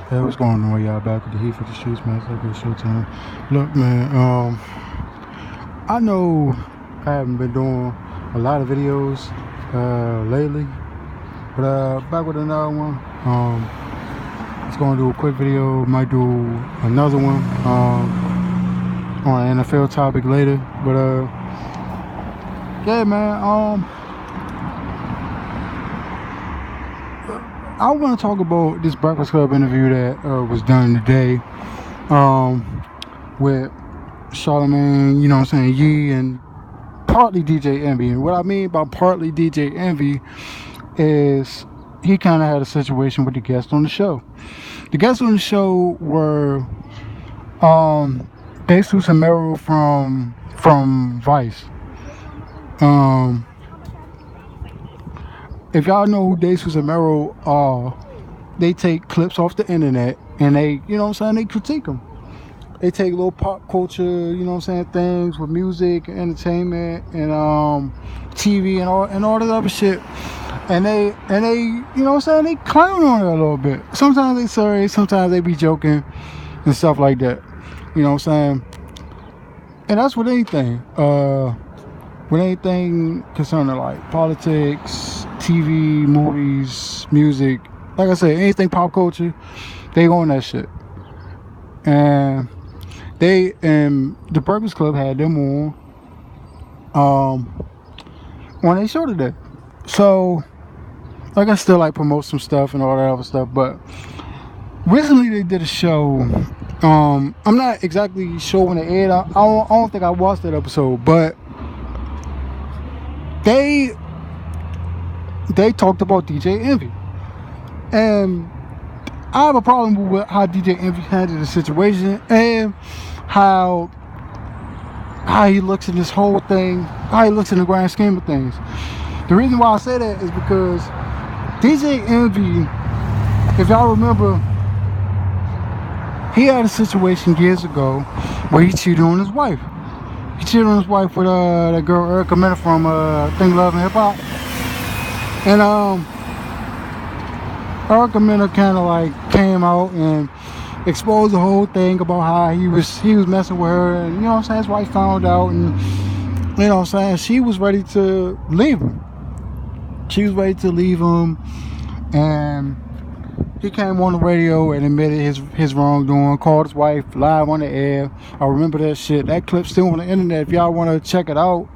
Hey, what's going on, y'all? Back with the Heat for the Streets, man. It's like a show time. Look, man, I know I haven't been doing a lot of videos lately, but back with another one. Just gonna do a quick video. Might do another one on an NFL topic later. But yeah, man. I want to talk about this Breakfast Club interview that was done today with Charlamagne, you know what I'm saying, Yee, and partly DJ Envy. And what I mean by partly DJ Envy is he kind of had a situation with the guests on the show. The guests on the show were Jesus and Meryl from Vice. If y'all know who Jesus and Meryl are, they take clips off the internet and they, you know what I'm saying, they critique them. They take little pop culture, you know what I'm saying, things with music, entertainment, and TV and all that other shit. And they, you know what I'm saying, they clown on it a little bit. Sometimes they serious, sometimes they be joking and stuff like that. You know what I'm saying? And that's with anything. With anything concerning like politics, TV, movies, music. Like I said, anything pop culture, they go on that shit. And they the Breakfast Club had them on their show today. So like I still like promote some stuff and all that other stuff, but recently they did a show. I'm not exactly sure when it aired. I don't think I watched that episode, but they talked about DJ Envy. And I have a problem with how DJ Envy handled the situation and how he looks in this whole thing, how he looks in the grand scheme of things. The reason why I say that is because DJ Envy, if y'all remember, he had a situation years ago where he cheated on his wife. He cheated on his wife with that girl Erica Mena from Think Love and Hip Hop. And Erica Mena kind of like came out and exposed the whole thing about how he was messing with her, and you know what I'm saying, his wife found out, and you know what I'm saying, she was ready to leave him. And he came on the radio and admitted his wrongdoing, called his wife live on the air. I remember that shit. That clip's still on the internet. If y'all want to check it out,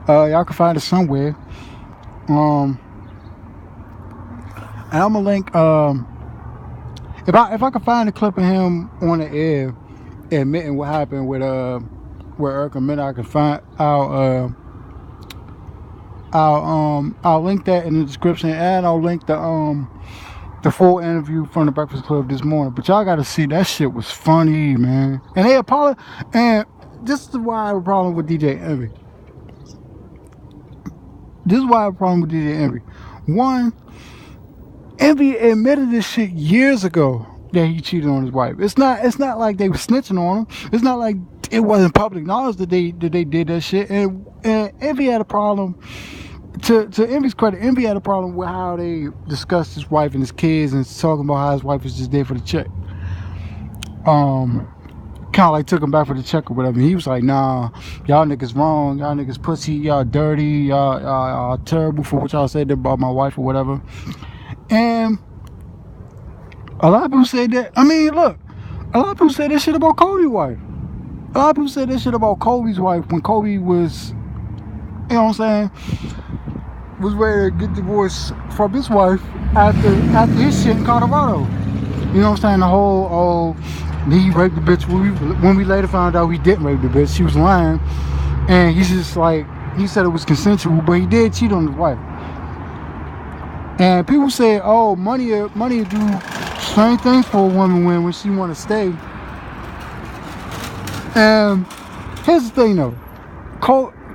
y'all can find it somewhere. And I'm gonna link. If I can find a clip of him on the air admitting what happened with Erica Mena, I can find. I'll link that in the description, and I'll link the full interview from the Breakfast Club this morning. But y'all gotta see, that shit was funny, man. And they apologize. And this is why I have a problem with DJ Envy. One, Envy admitted this shit years ago that he cheated on his wife. It's not like they were snitching on him. It's not like it wasn't public knowledge that they did that shit. And Envy had a problem. To Envy's credit, Envy had a problem with how they discussed his wife and his kids and talking about how his wife was just there for the check. Kind of like took him back for the check or whatever. He was like, nah, y'all niggas wrong, y'all niggas pussy, y'all dirty, y'all terrible for what y'all said about my wife or whatever. And a lot of people said that. I mean, look, a lot of people said that shit about Kobe's wife. A lot of people said that shit about Kobe's wife when Kobe was, you know what I'm saying, was ready to get divorced from his wife after his shit in Colorado. You know what I'm saying? The whole, he raped the bitch. When we later found out he didn't rape the bitch, she was lying. And he's just like, he said it was consensual, but he did cheat on his wife. And people say, oh, money do strange things for a woman when she want to stay. And here's the thing though,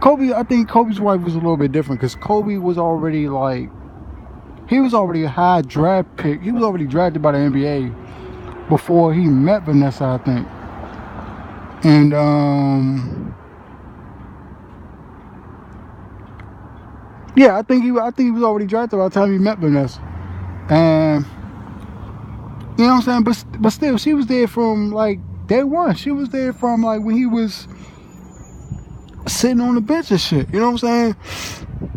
Kobe, I think Kobe's wife was a little bit different because Kobe was already like, he was already a high draft pick. He was already drafted by the NBA before he met Vanessa, I think. And yeah, I think he was already drafted by the time he met Vanessa. And You know what I'm saying? But still, she was there from like day one. She was there from like when he was sitting on the bench and shit. You know what I'm saying?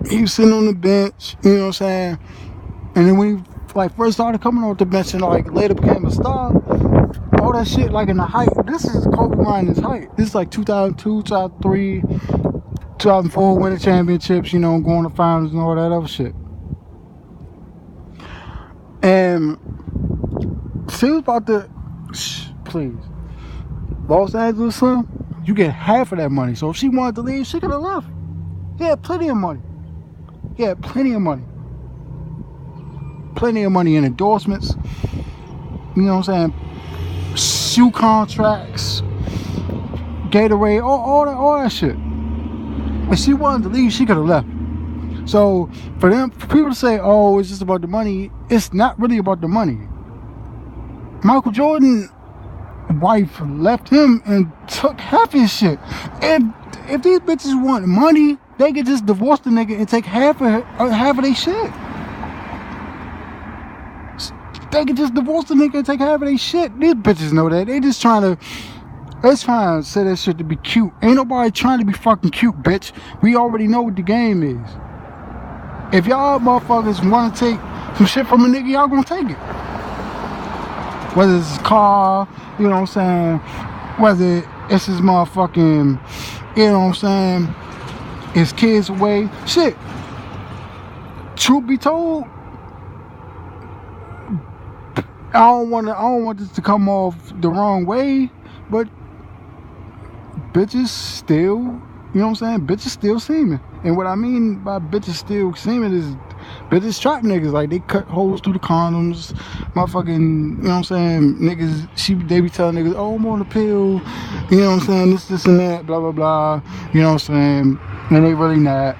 He was sitting on the bench. You know what I'm saying? And then when he like first started coming off the bench and like later became a star, all that shit like in the height. This is Kobe Bryant's height. This is like 2002, 2003, 2004 winning championships. You know, going to finals and all that other shit. And she was about to, please, Los Angeles, son, you get half of that money. So if she wanted to leave, she could have left. He had plenty of money. He had plenty of money. Plenty of money in endorsements. You know what I'm saying? Shoe contracts, Gatorade, all that shit. If she wanted to leave, she could have left. So for people to say, "Oh, it's just about the money," it's not really about the money. Michael Jordan's wife left him and took half his shit. If these bitches want money, they could just divorce the nigga and take half of their shit. They could just divorce the nigga and take half of their shit. These bitches know that. They just trying to say that shit to be cute. Ain't nobody trying to be fucking cute, bitch. We already know what the game is. If y'all motherfuckers want to take some shit from a nigga, y'all gonna take it. Whether it's his car, you know what I'm saying? Whether it's his motherfucking, you know what I'm saying? His kids away. Shit. Truth be told, I don't want this to come off the wrong way, but bitches still, you know what I'm saying? Bitches still seeming. And what I mean by bitches still seeming is bitches trap niggas. Like, they cut holes through the condoms. Motherfucking, you know what I'm saying? Niggas, they be telling niggas, oh, I'm on the pill. You know what I'm saying? This and that, blah, blah, blah. You know what I'm saying? And they really not.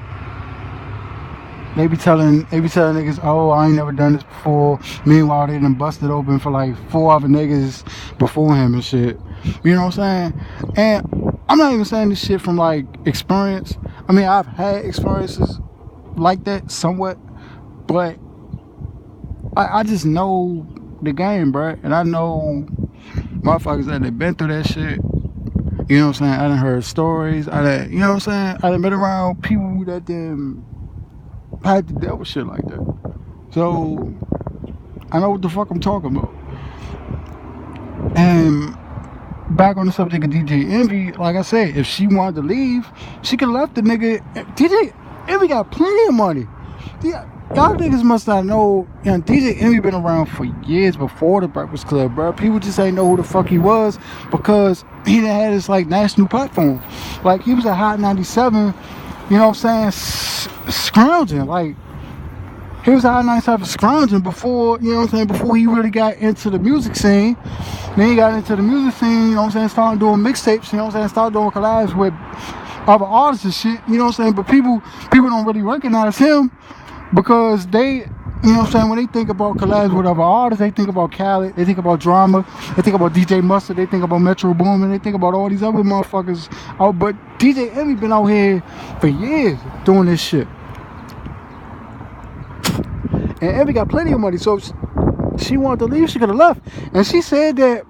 They be telling niggas, oh, I ain't never done this before. Meanwhile, they done busted open for like 4 other niggas before him and shit. You know what I'm saying? And I'm not even saying this shit from like experience. I mean, I've had experiences like that somewhat, but I just know the game, bro. And I know motherfuckers that have been through that shit. You know what I'm saying? I done heard stories. You know what I'm saying? I done been around people that then had to deal with shit like that. So I know what the fuck I'm talking about. And back on the subject of DJ Envy, like I said, if she wanted to leave, she could have left the nigga. DJ Envy got plenty of money. Y'all niggas must not know, you know, DJ Envy been around for years before the Breakfast Club, bro. People just ain't know who the fuck he was because he done had his like national platform. Like, he was a Hot 97, you know what I'm saying, scrounging. Like, he was a Hot 97 scrounging before, you know what I'm saying, before he really got into the music scene. Then he got into the music scene, you know what I'm saying, started doing mixtapes, you know what I'm saying, started doing collabs with other artists and shit, you know what I'm saying. But people don't really recognize him because they, you know what I'm saying, when they think about collabs with other artists, they think about Khaled, they think about Drama, they think about DJ Mustard, they think about Metro Boomin, they think about all these other motherfuckers. But DJ Envy been out here for years doing this shit. And Envy got plenty of money, so if she wanted to leave, she could have left. And she said that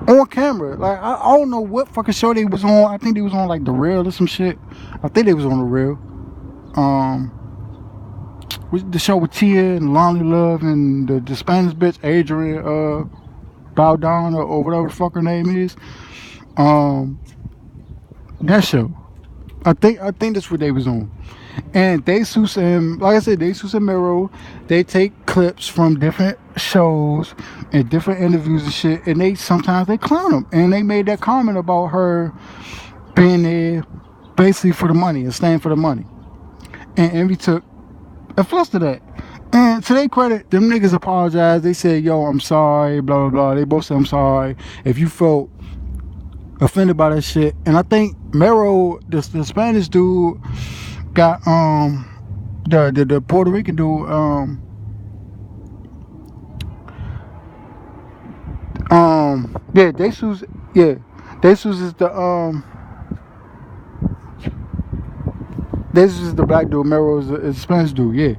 on camera. Like, I don't know what fucking show they was on. I think they was on like The Real or some shit. I think they was on The Real. The show with Tia and Lonely Love and the Spanish bitch Adrian Baldon or whatever the fuck her name is. That show. I think that's what they was on. And Jesus and, like I said, Jesus and Mero, they take clips from different shows and different interviews and shit, and sometimes they clown them. And they made that comment about her being there basically for the money and staying for the money. And Envy took offense to that. And to their credit, them niggas apologized. They said, yo, I'm sorry, blah, blah, blah. They both said, I'm sorry if you felt offended by that shit. And I think Mero, the Spanish dude, got the Puerto Rican dude Jesus is the black dude, Mero is the Spanish dude, yeah.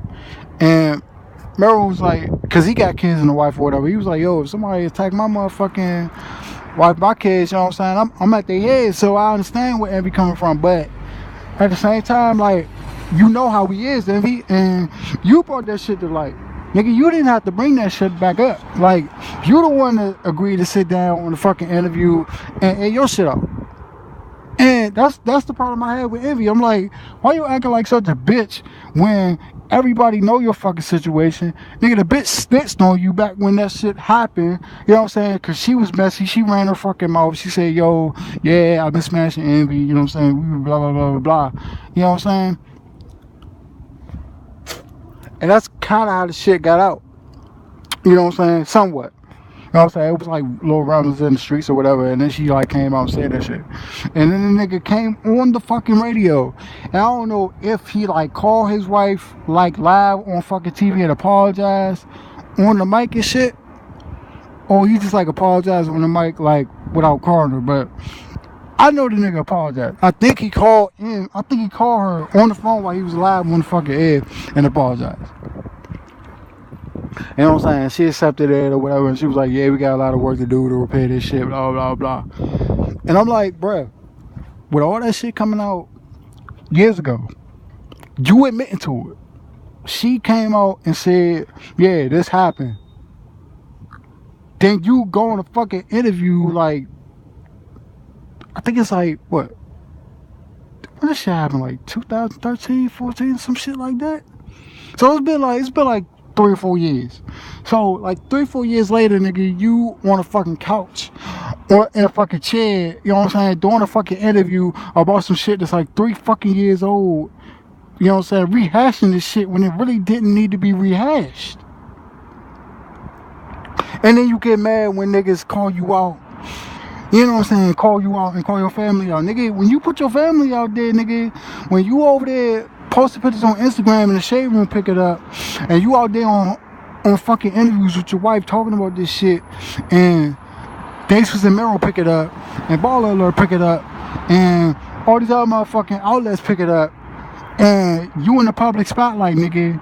And Merrill was like, cause he got kids and a wife or whatever. He was like, yo, if somebody attack my motherfucking wife, my kids, you know what I'm saying? I'm at their head, so I understand where Envy coming from. But at the same time, like, you know how he is, Envy, and you brought that shit to light. Nigga, you didn't have to bring that shit back up. Like, you the one that agreed to sit down on the fucking interview and air your shit out. And that's the problem I had with Envy. I'm like, why you acting like such a bitch when everybody know your fucking situation? Nigga, the bitch snitched on you back when that shit happened. You know what I'm saying? Because she was messy. She ran her fucking mouth. She said, yo, yeah, I've been smashing Envy. You know what I'm saying? We blah, blah, blah, blah, blah. You know what I'm saying? And that's kind of how the shit got out. You know what I'm saying? Somewhat. You know what I'm saying? It was like little rumbles in the streets or whatever, and then she like came out and said that shit. And then the nigga came on the fucking radio. And I don't know if he like called his wife like live on fucking TV and apologized on the mic and shit, or he just like apologized on the mic like without calling her. But I know the nigga apologized. I think he called her on the phone while he was live on the fucking air and apologized. You know what I'm saying? She accepted it or whatever, and she was like, yeah, we got a lot of work to do to repair this shit, blah, blah, blah. And I'm like, bruh, with all that shit coming out years ago, you admitting to it. She came out and said, yeah, this happened. Then you go on a fucking interview, like, I think it's like, what? When this shit happened, like 2013, 14, some shit like that? So it's been like 3 or 4 years. So like 3 or 4 years later, nigga, you on a fucking couch or in a fucking chair, you know what I'm saying, doing a fucking interview about some shit that's like 3 fucking years old, you know what I'm saying, rehashing this shit when it really didn't need to be rehashed. And then you get mad when niggas call you out, you know what I'm saying, call you out and call your family out. Nigga, when you put your family out there, nigga, when you over there posting pictures on Instagram and the shade room pick it up, and you out there on fucking interviews with your wife talking about this shit, and Daces and Merrill pick it up, and Baller Alert pick it up, and all these other motherfucking outlets pick it up, and you in the public spotlight, nigga,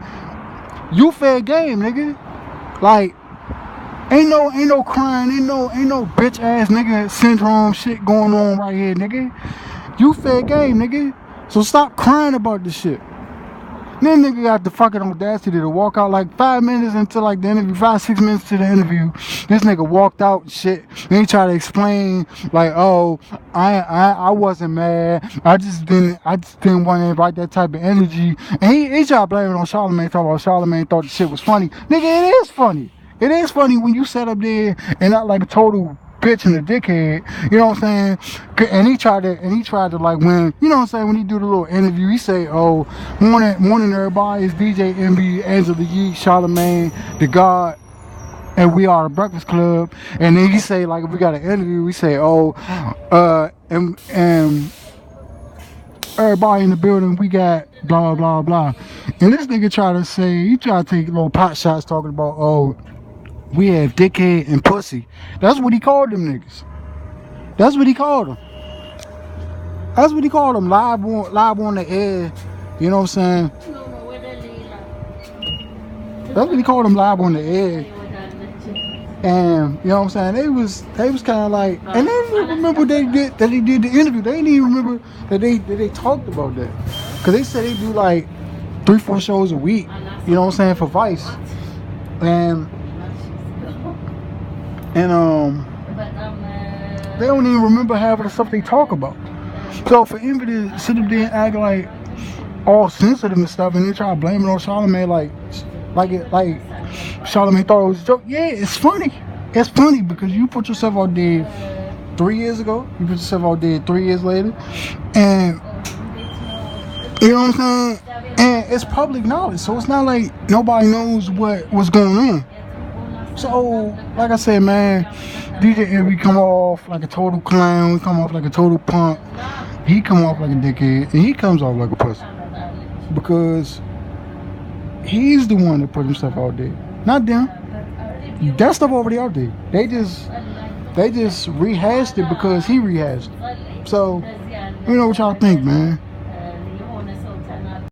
you fair game, nigga. Like, ain't no crying, ain't no bitch ass nigga syndrome shit going on right here, nigga. You fair game, nigga. So stop crying about this shit. Then nigga got the fucking audacity to walk out like 5 minutes into like the interview, 5-6 minutes to the interview. This nigga walked out and shit. Then he tried to explain like, oh, I wasn't mad. I just didn't want to invite that type of energy. And he tried to blame it on Charlamagne, talking about Charlamagne thought the shit was funny. Nigga, it is funny. It is funny when you sat up there and not like a total bitch and a dickhead, you know what I'm saying? And he tried to like, when, you know what I'm saying, when he do the little interview, he say, oh, morning everybody, it's DJ MB, Angela Yee, Charlamagne, the God, and we are the Breakfast Club. And then he say, like, if we got an interview, we say, oh, and everybody in the building, we got blah blah blah. And this nigga try to take little pot shots talking about, oh, we have dickhead and pussy. That's what he called them niggas. That's what he called them. Live on the air. You know what I'm saying? That's what he called them, live on the air. And you know what I'm saying? They was kind of like, and they didn't even remember that he did the interview. They didn't even remember that they talked about that. Cause they said they do like 3-4 shows a week. You know what I'm saying, for Vice. And they don't even remember half of the stuff they talk about. So for Envy to sit up there and act like all sensitive and stuff, and then try to blame it on Charlamagne like Charlamagne thought it was a joke. Yeah, it's funny. It's funny because you put yourself out there 3 years ago. You put yourself out there 3 years later, and you know what I'm saying. And it's public knowledge, so it's not like nobody knows what's going on. So, like I said, man, DJ Envy come off like a total clown, he come off like a total punk, he come off like a dickhead, and he comes off like a pussy. Because he's the one that put himself out there, not them. That stuff already out there. They just rehashed it because he rehashed it. So, you know what y'all think, man.